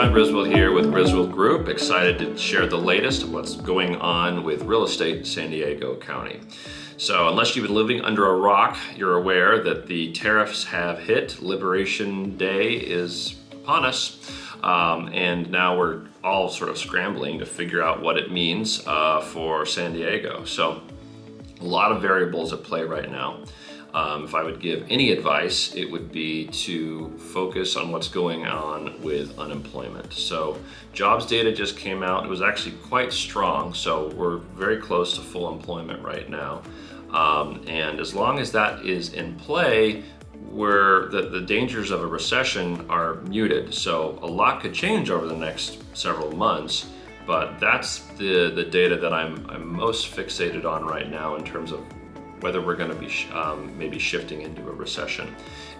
John Griswold here with Griswold Group, excited to share the latest of what's going on with real estate in San Diego County. So unless you've been living under a rock, you're aware that the tariffs have hit. Liberation Day is upon us. And now we're all sort of scrambling to figure out what it means for San Diego. So a lot of variables at play right now. If I would give any advice, it would be to focus on what's going on with unemployment. So jobs data just came out. It was actually quite strong. So we're very close to full employment right now. And as long as that is in play, where the dangers of a recession are muted. So a lot could change over the next several months, but that's the data that I'm most fixated on right now in terms of whether we're going to be maybe shifting into a recession.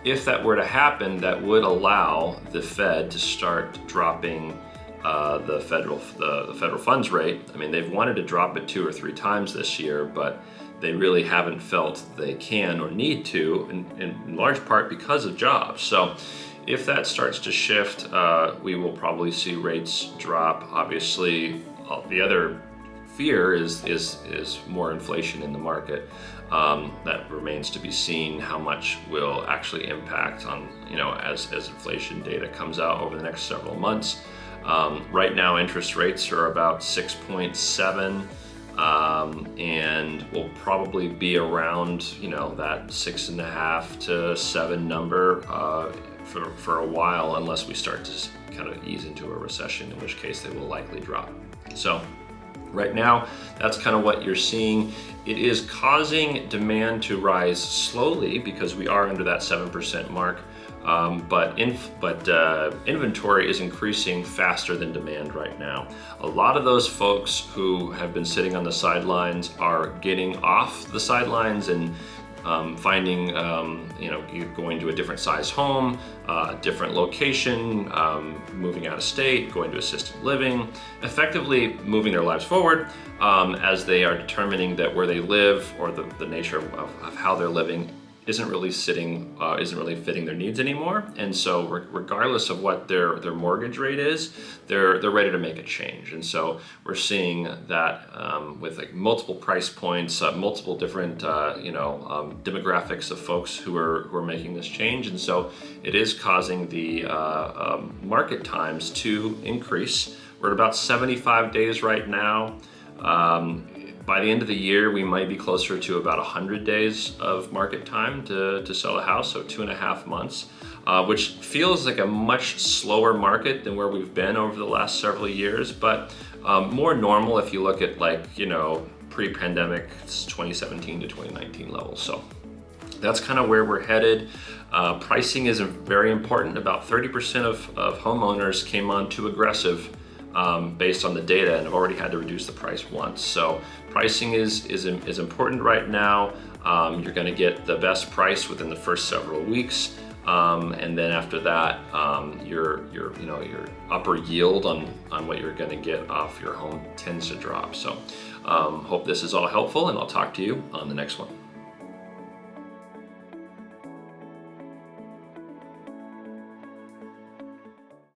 If that were to happen, that would allow the Fed to start dropping the federal funds rate. I mean, they've wanted to drop it 2 or 3 times this year, but they really haven't felt they can or need to, in large part because of jobs. So if that starts to shift, we will probably see rates drop. Obviously, the other fear is more inflation in the market. That remains to be seen how much will actually impact on, as inflation data comes out over the next several months. Right now, interest rates are about 6.7. And will probably be around, that 6.5 to 7 number for a while, unless we start to kind of ease into a recession, in which case they will likely drop. So right now, that's kind of what you're seeing. It is causing demand to rise slowly because we are under that 7% mark. But inventory is increasing faster than demand right now. A lot of those folks who have been sitting on the sidelines are getting off the sidelines and finding, going to a different size home, different location, moving out of state, going to assisted living, effectively moving their lives forward as they are determining that where they live or the nature of how they're living isn't really fitting their needs anymore. And so regardless of what their mortgage rate is, they're ready to make a change. And so we're seeing that with like multiple price points, multiple different demographics of folks who are making this change. And so it is causing the market times to increase. We're at about 75 days right now. By the end of the year, we might be closer to about 100 days of market time to sell a house, so 2.5 months, which feels like a much slower market than where we've been over the last several years, but more normal if you look at pre-pandemic 2017 to 2019 levels. So that's kind of where we're headed. Pricing is very important. About 30% of homeowners came on too aggressive based on the data and have already had to reduce the price once. So pricing is important right now. You're going to get the best price within the first several weeks, and then after that, your upper yield on what you're going to get off your home tends to drop. So hope this is all helpful, and I'll talk to you on the next one.